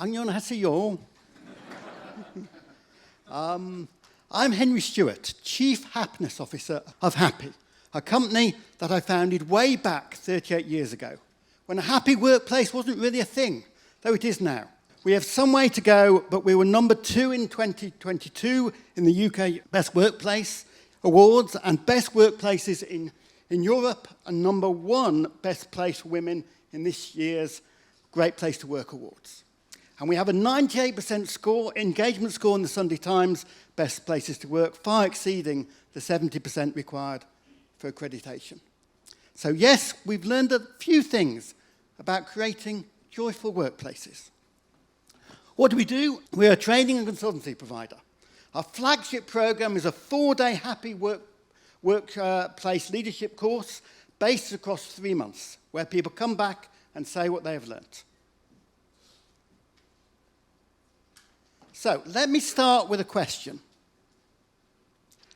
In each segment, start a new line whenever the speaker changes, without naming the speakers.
안녕하세요. I'm Henry Stewart, Chief Happiness Officer of Happy, a company that I founded way back 38 years ago, when a happy workplace wasn't really a thing, though it is now. We have some way to go, but we were number 2 in 2022 in the UK Best Workplace Awards and Best Workplaces in Europe, and number 1 Best Place for Women in this year's Great Place to Work Awards. And we have a 98% engagement score in the Sunday Times Best Places to Work, far exceeding the 70% required for accreditation. So yes, we've learned a few things about creating joyful workplaces. What do? We're a training and consultancy provider. Our flagship program is a 4-day happy workplace leadership course based across 3 months, where people come back and say what they have learnt. So let me start with a question.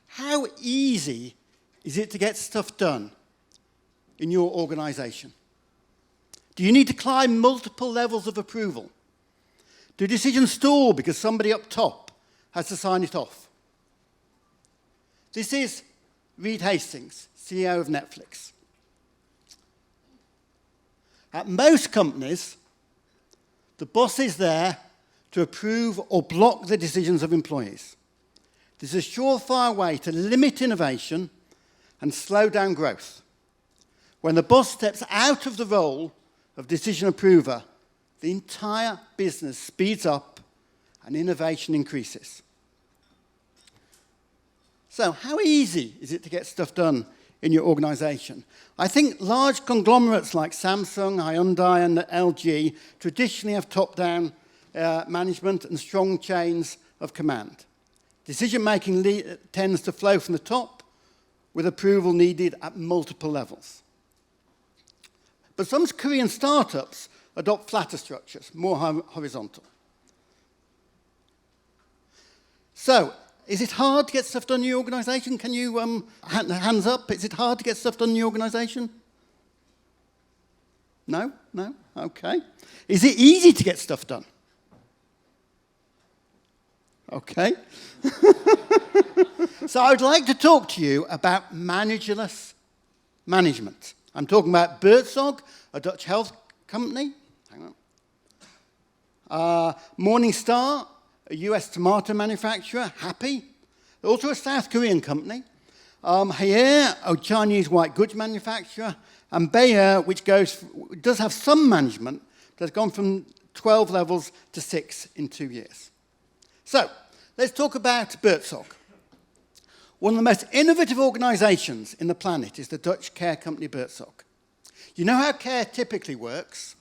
How easy is it to get stuff done in your organization? Do you need to climb multiple levels of approval? Do decisions stall because somebody up top has to sign it off? This is Reed Hastings, CEO of Netflix. At most companies, the boss is there to approve or block the decisions of employees. This is a surefire way to limit innovation and slow down growth. When the boss steps out of the role of decision approver, the entire business speeds up and innovation increases. So how easy is it to get stuff done in your organization? I think large conglomerates like Samsung, Hyundai, and LG traditionally have top-down management and strong chains of command. Decision-making tends to flow from the top with approval needed at multiple levels. But some Korean startups adopt flatter structures, more horizontal. So, is it hard to get stuff done in your organization? Can you, hands up, is it hard to get stuff done in your organization? No? No? Okay. Is it easy to get stuff done? Okay. So I'd like to talk to you about managerless management. I'm talking about Buurtzorg, a Dutch health company. Hang on. Morningstar, a US tomato manufacturer. Happy, also a South Korean company. Haier, a Chinese white goods manufacturer. And Bayer, which does have some management, but has gone from 12 levels to 6 in 2 years. So, let's talk about Buurtzorg. One of the most innovative organizations in the planet is the Dutch care company Buurtzorg. You know how care typically works?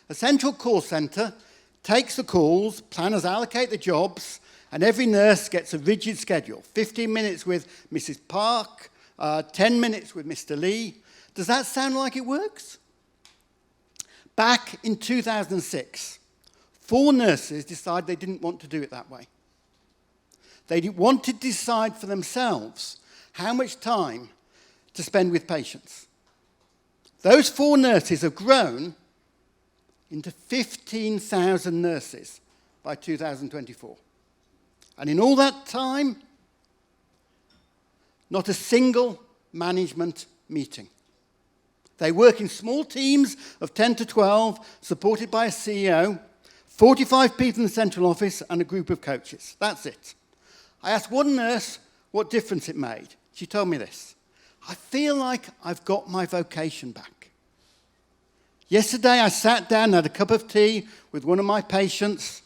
A central call center takes the calls, planners allocate the jobs, and every nurse gets a rigid schedule. 15 minutes with Mrs. Park, 10 minutes with Mr. Lee. Does that sound like it works? Back in 2006, 4 nurses decided they didn't want to do it that way. They wanted to decide for themselves how much time to spend with patients. Those 4 nurses have grown into 15,000 nurses by 2024. And in all that time, not a single management meeting. They work in small teams of 10 to 12, supported by a CEO, 45 people in the central office, and a group of coaches. That's it. I asked one nurse what difference it made. She told me this: I feel like I've got my vocation back. Yesterday I sat down and had a cup of tea with one of my patients'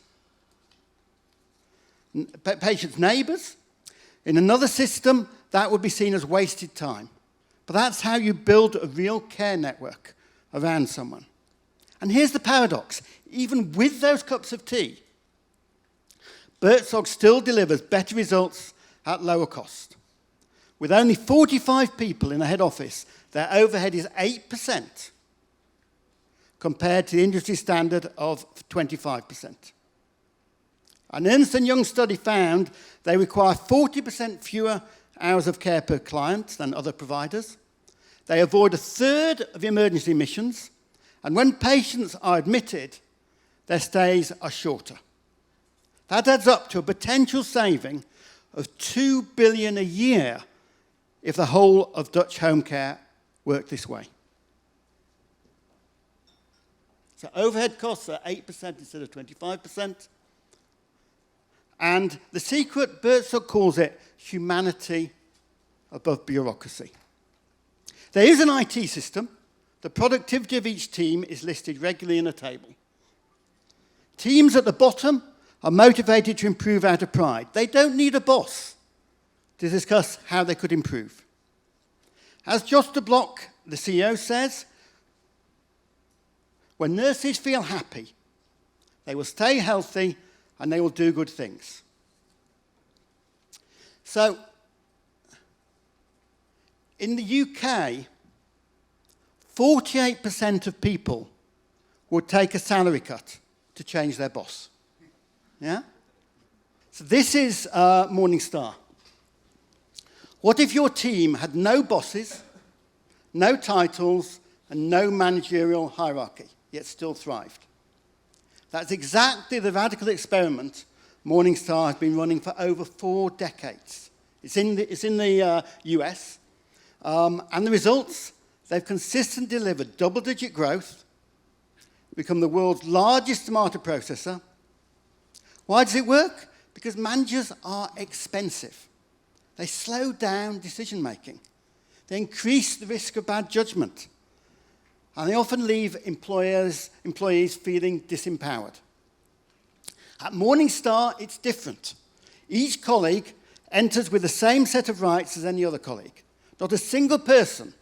neighbors. In another system, that would be seen as wasted time. But that's how you build a real care network around someone. And here's the paradox. Even with those cups of tea, Buurtzorg still delivers better results at lower cost. With only 45 people in the head office, their overhead is 8% compared to the industry standard of 25%. An Ernst & Young study found they require 40% fewer hours of care per client than other providers. They avoid 1/3 of emergency admissions, and when patients are admitted, their stays are shorter. That adds up to a potential saving of $2 billion a year if the whole of Dutch home care worked this way. So overhead costs are 8% instead of 25%. And the secret, Bertzold calls it humanity above bureaucracy. There is an IT system. The productivity of each team is listed regularly in a table. Teams at the bottom are motivated to improve out of pride. They don't need a boss to discuss how they could improve. As Jos de Blok, the CEO, says, when nurses feel happy, they will stay healthy and they will do good things. So, in the UK, 48% of people would take a salary cut to change their boss. Yeah? So this is Morningstar. What if your team had no bosses, no titles, and no managerial hierarchy, yet still thrived? That's exactly the radical experiment Morningstar has been running for over 4 decades. It's in the US, and the results, they've consistently delivered double-digit growth, become the world's largest tomato processor. Why does it work? Because managers are expensive. They slow down decision-making. They increase the risk of bad judgment. And they often leave employees feeling disempowered. At Morningstar, it's different. Each colleague enters with the same set of rights as any other colleague. Not a single person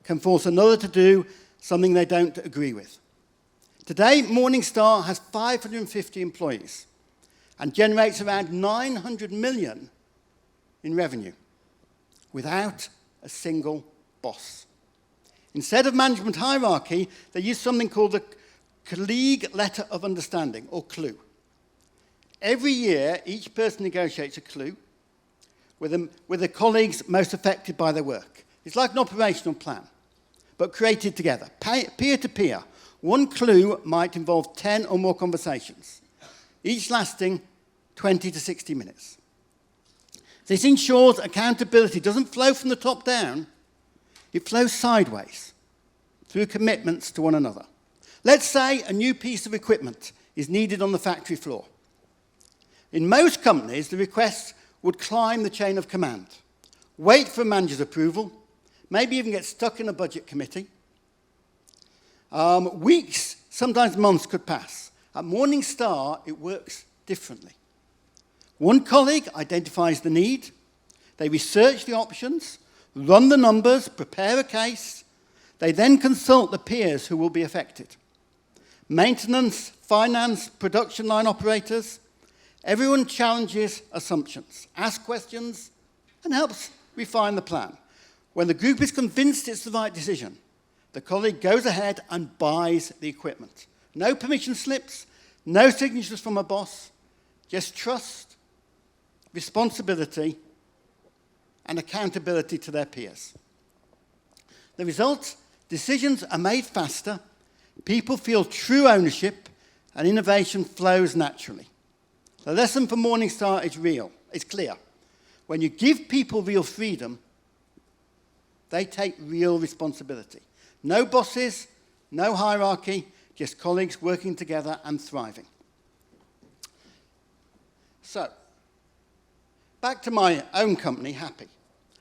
can force another to do something they don't agree with. Today, Morningstar has 550 employees and generates around 900 million in revenue without a single boss. Instead of management hierarchy, they use something called the Colleague Letter of Understanding, or CLUE. Every year, each person negotiates a CLUE with the colleagues most affected by their work. It's like an operational plan, but created together, peer-to-peer. One CLUE might involve 10 or more conversations, each lasting 20 to 60 minutes. This ensures accountability doesn't flow from the top down, it flows sideways through commitments to one another. Let's say a new piece of equipment is needed on the factory floor. In most companies, the request would climb the chain of command, wait for a manager's approval, maybe even get stuck in a budget committee. Weeks, sometimes months could pass. At Morningstar, it works differently. One colleague identifies the need, they research the options, run the numbers, prepare a case. They then consult the peers who will be affected. Maintenance, finance, production line operators, everyone challenges assumptions, asks questions, and helps refine the plan. When the group is convinced it's the right decision, the colleague goes ahead and buys the equipment. No permission slips, no signatures from a boss, just trust, responsibility, and accountability to their peers. The result, decisions are made faster, people feel true ownership, and innovation flows naturally. The lesson for Morningstar is real, it's clear. When you give people real freedom, they take real responsibility. No bosses, no hierarchy, just colleagues working together and thriving. So, back to my own company, Happy.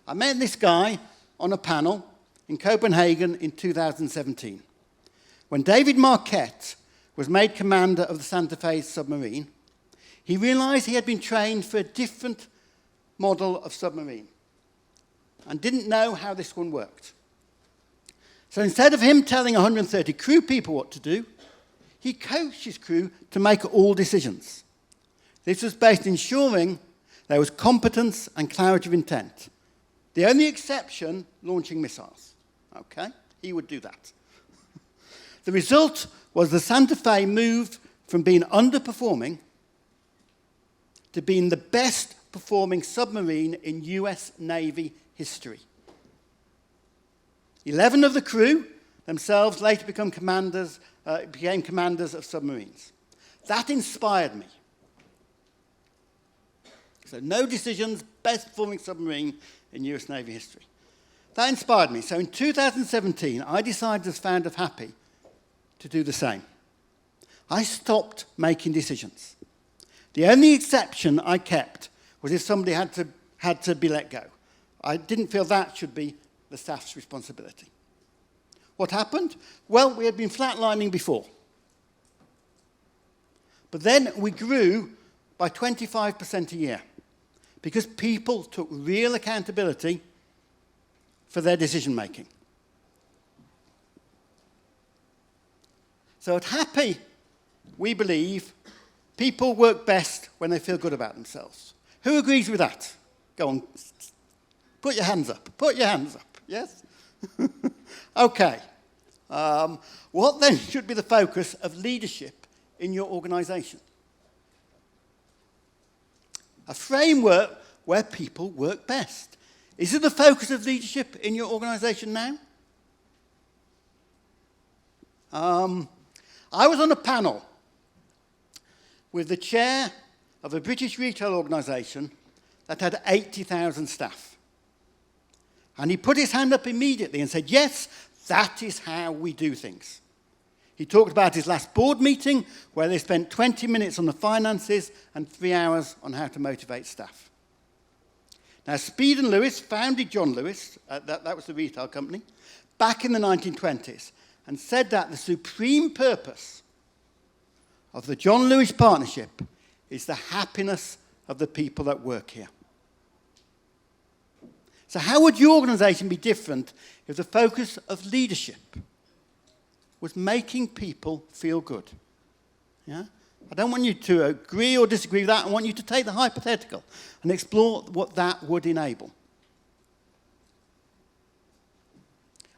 I met this guy on a panel in Copenhagen in 2017. When David Marquette was made commander of the Santa Fe submarine, he realized he had been trained for a different model of submarine and didn't know how this one worked. So instead of him telling 130 crew people what to do, he coached his crew to make all decisions. This was based on ensuring there was competence and clarity of intent. The only exception, launching missiles. Okay, he would do that. The result was the Santa Fe moved from being underperforming to being the best performing submarine in US Navy history. 11 of the crew themselves later became commanders of submarines. That inspired me. So no decisions, best performing submarine in US Navy history. That inspired me. So in 2017, I decided as founder of Happy to do the same. I stopped making decisions. The only exception I kept was if somebody had to be let go. I didn't feel that should be the staff's responsibility. What happened? Well, we had been flatlining before. But then we grew by 25% a year because people took real accountability for their decision making. So at Happy, we believe people work best when they feel good about themselves. Who agrees with that? Go on. Put your hands up. Put your hands up. Yes? Okay. What then should be the focus of leadership in your organization? A framework where people work best. Is it the focus of leadership in your organization now? I was on a panel with the chair of a British retail organization that had 80,000 staff. And he put his hand up immediately and said, yes, that is how we do things. He talked about his last board meeting where they spent 20 minutes on the finances and 3 hours on how to motivate staff. Now, Speed and Lewis founded John Lewis, that was the retail company, back in the 1920s, and said that the supreme purpose of the John Lewis partnership is the happiness of the people that work here. So how would your organization be different if the focus of leadership was making people feel good? Yeah? I don't want you to agree or disagree with that. I want you to take the hypothetical and explore what that would enable.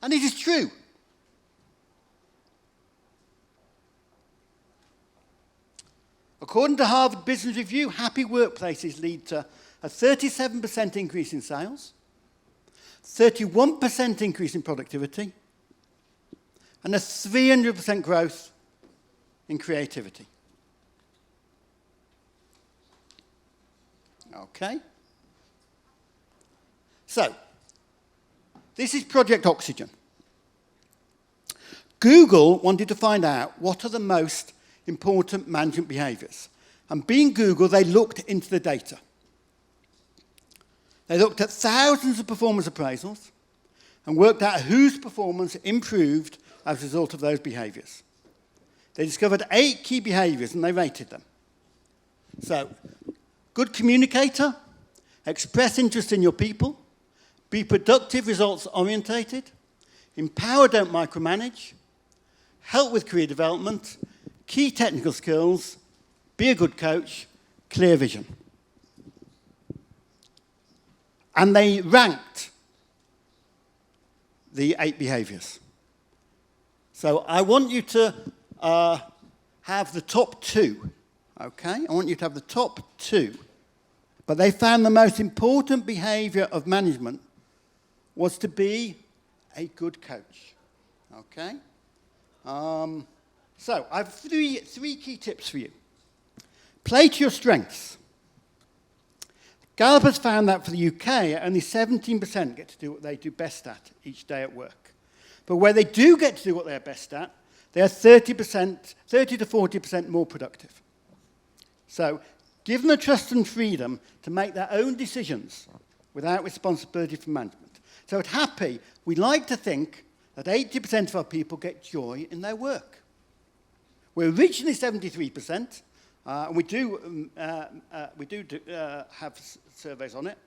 And it is true. According to Harvard Business Review, happy workplaces lead to a 37% increase in sales, 31% increase in productivity, and a 300% growth in creativity. Okay? So, this is Project Oxygen. Google wanted to find out what are the most important management behaviors. And being Google, they looked into the data. They looked at thousands of performance appraisals and worked out whose performance improved as a result of those behaviors. They discovered 8 key behaviors and they rated them. So, good communicator, express interest in your people, be productive, results-orientated, empower, don't micromanage, help with career development, key technical skills, be a good coach, clear vision. And they ranked the 8 behaviors. So I want you to have the top 2, okay? I want you to have the top 2. But they found the most important behavior of management was to be a good coach, okay? So I have three key tips for you. Play to your strengths. Gallup has found that for the UK, only 17% get to do what they do best at each day at work. But where they do get to do what they're best at, they are 30 to 40% more productive. So give them the trust and freedom to make their own decisions without responsibility from management. So at Happy, we like to think that 80% of our people get joy in their work. We're originally 73%, and we do have surveys on it.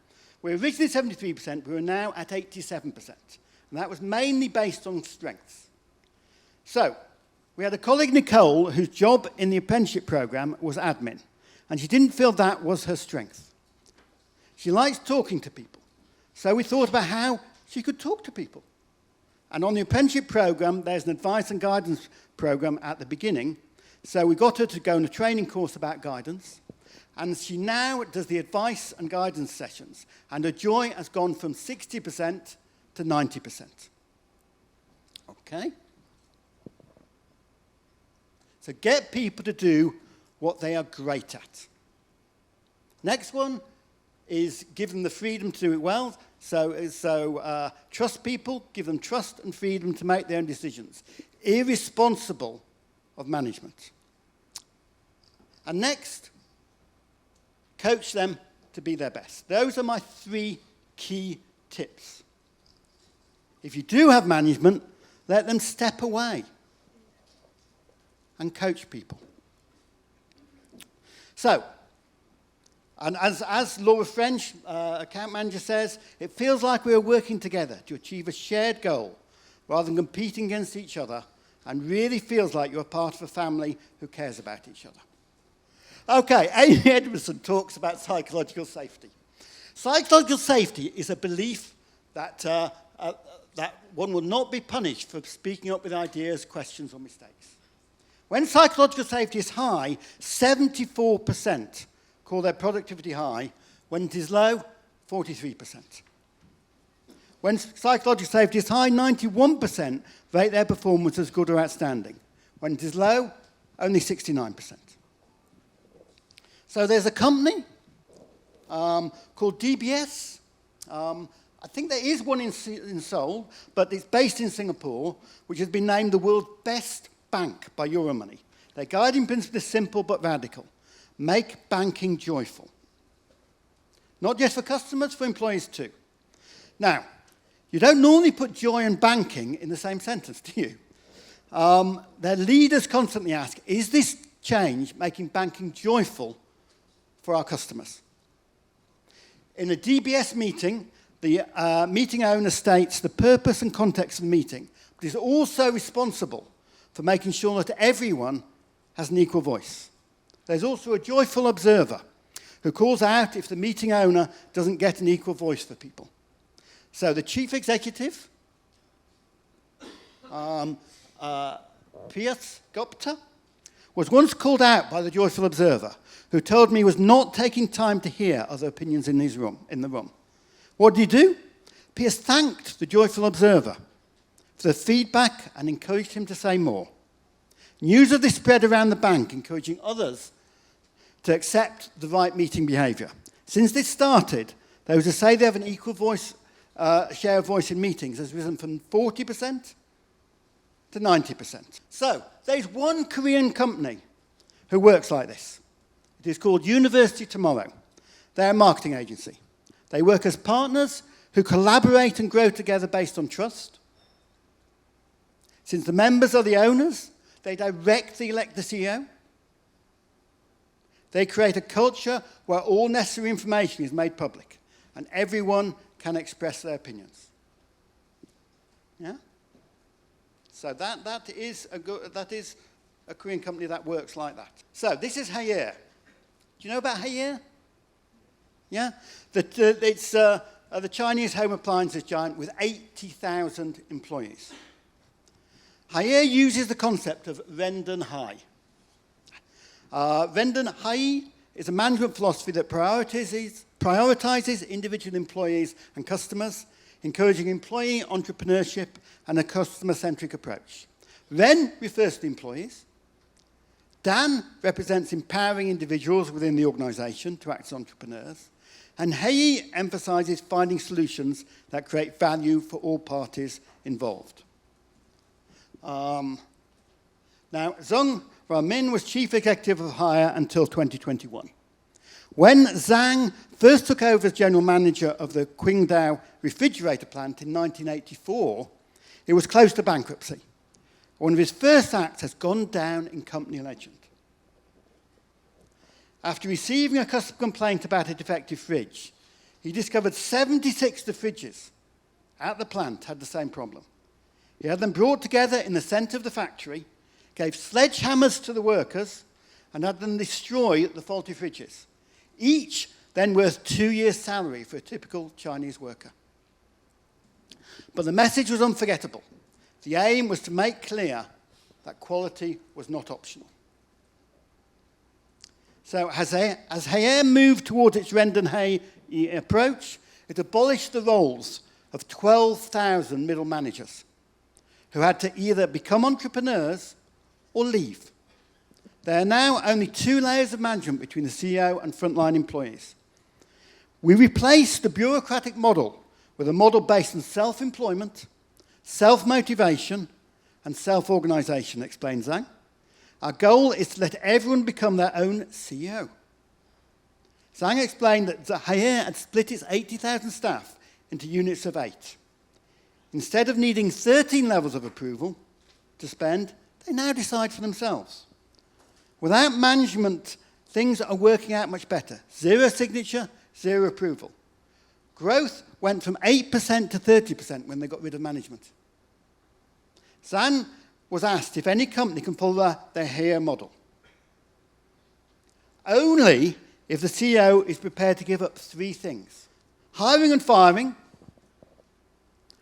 We're originally 73%, but we're now at 87%. And that was mainly based on strengths. So, we had a colleague, Nicole, whose job in the apprenticeship program was admin. And she didn't feel that was her strength. She likes talking to people. So we thought about how she could talk to people. And on the apprenticeship program, there's an advice and guidance program at the beginning. So we got her to go on a training course about guidance. And she now does the advice and guidance sessions. And her joy has gone from 60% to 90%. Okay? So get people to do what they are great at. Next one is give them the freedom to do it well. So trust people, give them trust and freedom to make their own decisions, irresponsible of management. And next, coach them to be their best. Those are my 3 key tips. If you do have management, let them step away and coach people. So, and as Laura French, account manager, says, it feels like we are working together to achieve a shared goal rather than competing against each other, and really feels like you're part of a family who cares about each other. Okay, Amy Edmondson talks about psychological safety. Psychological safety is a belief that, that one will not be punished for speaking up with ideas, questions, or mistakes. When psychological safety is high, 74% call their productivity high. When it is low, 43%. When psychological safety is high, 91% rate their performance as good or outstanding. When it is low, only 69%. So there's a company called DBS. I think there is one in Seoul, but it's based in Singapore, which has been named the world's best bank by Euromoney. Their guiding principle is simple but radical. Make banking joyful. Not just for customers, for employees too. Now, you don't normally put joy and banking in the same sentence, do you? Their leaders constantly ask, is this change making banking joyful for our customers? In a DBS meeting, the meeting owner states the purpose and context of the meeting, but is also responsible for making sure that everyone has an equal voice. There's also a joyful observer who calls out if the meeting owner doesn't get an equal voice for people. So the chief executive, Priyas Gupta, was once called out by the joyful observer, who told me he was not taking time to hear other opinions in the room. What did he do? Pierce thanked the joyful observer for the feedback and encouraged him to say more. News of this spread around the bank, encouraging others to accept the right meeting behaviour. Since this started, those who say they have an equal voice, share of voice in meetings has risen from 40% to 90%. So, there's one Korean company who works like this. It is called University Tomorrow. They're a marketing agency. They work as partners who collaborate and grow together based on trust. Since the members are the owners, they directly elect the CEO. They create a culture where all necessary information is made public and everyone can express their opinions. Yeah? So that is a Korean company that works like that. So this is Haier. Do you know about Haier? Yeah? It's the Chinese home appliances giant with 80,000 employees. Haier uses the concept of Renden Hai. Renden Hai is a management philosophy that prioritizes individual employees and customers, encouraging employee entrepreneurship and a customer-centric approach. Ren refers to employees. Dan represents empowering individuals within the organization to act as entrepreneurs. And Hei emphasizes finding solutions that create value for all parties involved. Now, Zhang Ramin was chief executive of Haier until 2021. When Zhang first took over as general manager of the Qingdao refrigerator plant in 1984, it was close to bankruptcy. One of his first acts has gone down in company legend. After receiving a customer complaint about a defective fridge, he discovered 76 of the fridges at the plant had the same problem. He had them brought together in the center of the factory, gave sledgehammers to the workers, and had them destroy the faulty fridges, each then worth 2 years' salary for a typical Chinese worker. But the message was unforgettable. The aim was to make clear that quality was not optional. So as Haier moved towards its Renden Hai approach, it abolished the roles of 12,000 middle managers who had to either become entrepreneurs or leave. There are now only 2 layers of management between the CEO and frontline employees. We replaced the bureaucratic model with a model based on self-employment, self-motivation, and self-organization, explains Zhang. Our goal is to let everyone become their own CEO. Zhang explained that Haier had split its 80,000 staff into units of 8. Instead of needing 13 levels of approval to spend, they now decide for themselves. Without management, things are working out much better. 0 signature, 0 approval. Growth went from 8% to 30% when they got rid of management. Zhang was asked if any company can follow their Haier model. Only if the CEO is prepared to give up 3 things: hiring and firing,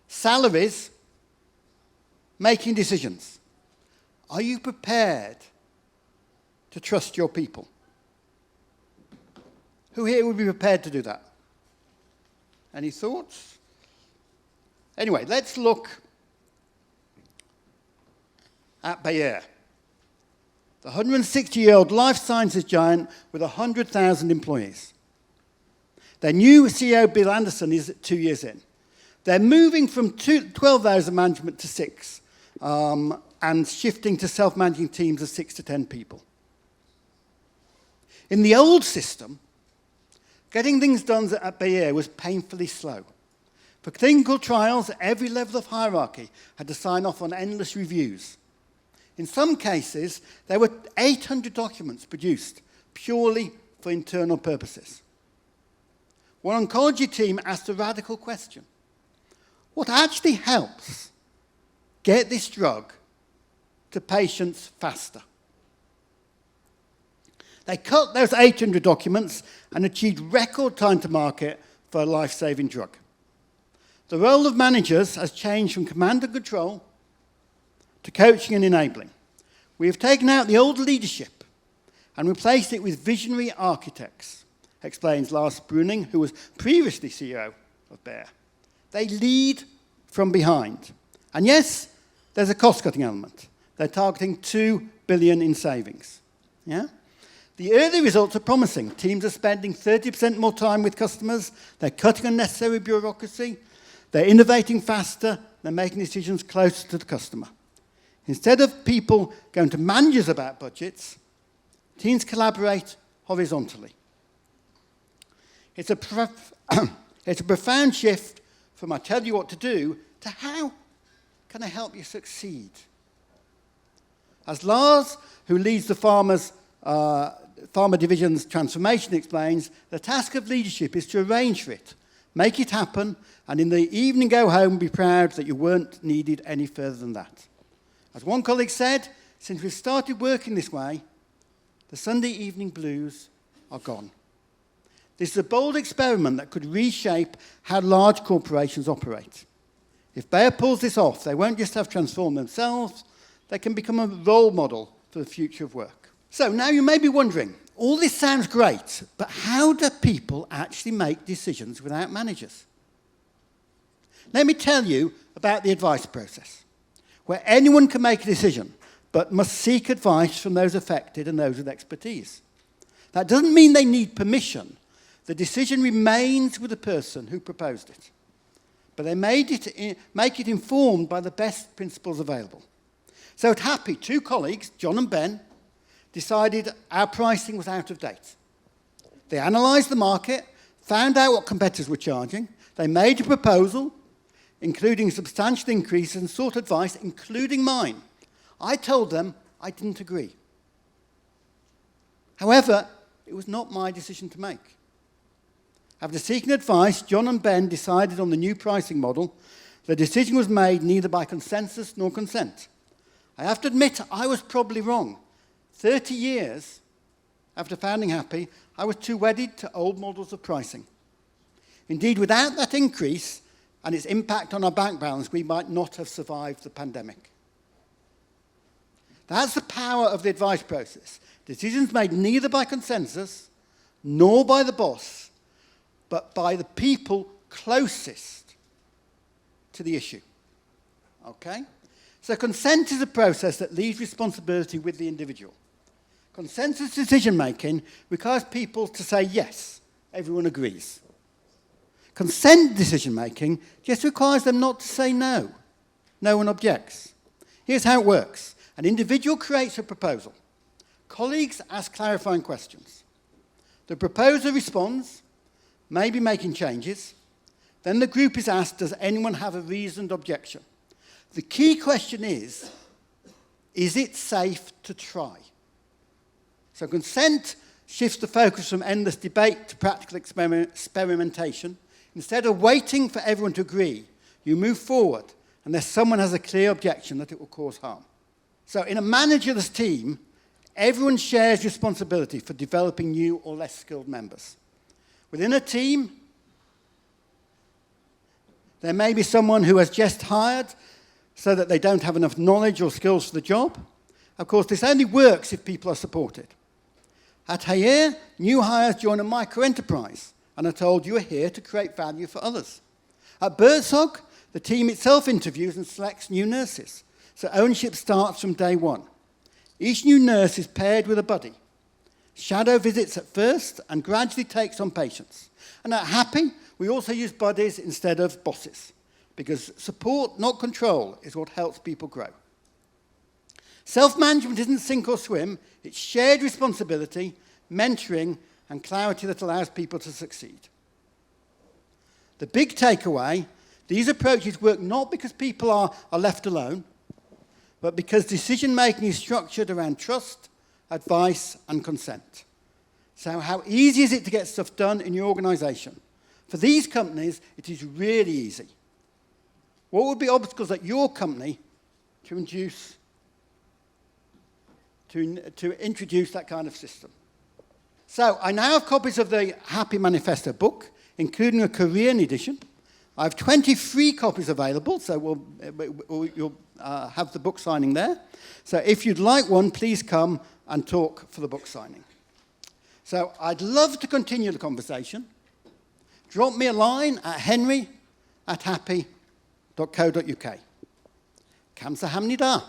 salaries, making decisions. Are you prepared to trust your people? Who here would be prepared to do that? Any thoughts? Anyway, let's look at Bayer, the 160-year-old life sciences giant with 100,000 employees. Their new CEO, Bill Anderson, is 2 years in. They're moving from 12 layers of management to 6, and shifting to self-managing teams of 6 to 10 people. In the old system, getting things done at Bayer was painfully slow. For clinical trials, every level of hierarchy had to sign off on endless reviews. In some cases, there were 800 documents produced purely for internal purposes. One oncology team asked a radical question: what actually helps get this drug to patients faster? They cut those 800 documents and achieved record time to market for a life-saving drug. The role of managers has changed from command and control to coaching and enabling. We have taken out the old leadership and replaced it with visionary architects, explains Lars Bruning, who was previously CEO of Bayer. They lead from behind. And yes, there's a cost-cutting element. They're targeting $2 billion in savings. Yeah? The early results are promising. Teams are spending 30% more time with customers. They're cutting unnecessary bureaucracy. They're innovating faster. They're making decisions closer to the customer. Instead of people going to managers about budgets, teams collaborate horizontally. It's a profound shift from I tell you what to do to how can I help you succeed? As Lars, who leads the Pharma Division's transformation, explains, the task of leadership is to arrange for it, make it happen, and in the evening go home and be proud that you weren't needed any further than that. As one colleague said, since we've started working this way, the Sunday evening blues are gone. This is a bold experiment that could reshape how large corporations operate. If Bayer pulls this off, they won't just have transformed themselves, they can become a role model for the future of work. So now you may be wondering, all this sounds great, but how do people actually make decisions without managers? Let me tell you about the advice process, where anyone can make a decision, but must seek advice from those affected and those with expertise. That doesn't mean they need permission. The decision remains with the person who proposed it. But they make it informed by the best principles available. So at Happy, 2 colleagues, John and Ben, decided our pricing was out of date. They analysed the market, found out what competitors were charging. They made a proposal, including substantial increases, and sought advice, including mine. I told them I didn't agree. However, it was not my decision to make. After seeking advice, John and Ben decided on the new pricing model. The decision was made neither by consensus nor consent. I have to admit, I was probably wrong. 30 years after founding Happy, I was too wedded to old models of pricing. Indeed, without that increase and its impact on our bank balance, we might not have survived the pandemic. That's the power of the advice process. Decisions made neither by consensus nor by the boss, but by the people closest to the issue. Okay? So consent is a process that leaves responsibility with the individual. Consensus decision-making requires people to say yes. Everyone agrees. Consent decision-making just requires them not to say no. No one objects. Here's how it works. An individual creates a proposal. Colleagues ask clarifying questions. The proposer responds, maybe making changes. Then the group is asked, does anyone have a reasoned objection? The key question is it safe to try? So consent shifts the focus from endless debate to practical experimentation. Instead of waiting for everyone to agree, you move forward unless someone has a clear objection that it will cause harm. So in a managerless team, everyone shares responsibility for developing new or less skilled members. Within a team, there may be someone who has just hired so that they don't have enough knowledge or skills for the job. Of course, this only works if people are supported. At Hayer, new hires join a micro-enterprise and are told you are here to create value for others. At Birdsong, the team itself interviews and selects new nurses, so ownership starts from day one. Each new nurse is paired with a buddy. Shadow visits at first and gradually takes on patients. And at Happy, we also use buddies instead of bosses, because support, not control, is what helps people grow. Self-management isn't sink or swim, it's shared responsibility, mentoring, and clarity that allows people to succeed. The big takeaway, these approaches work not because people are left alone, but because decision-making is structured around trust, advice, and consent. So how easy is it to get stuff done in your organization? For these companies, it is really easy. What would be obstacles at your company to introduce that kind of system? So I now have copies of the Happy Manifesto book, including a Korean edition. I have 20 free copies available, so you'll have the book signing there. So if you'd like one, please come and talk for the book signing. So I'd love to continue the conversation. Drop me a line at henry@happy.co.uk. 감사합니다.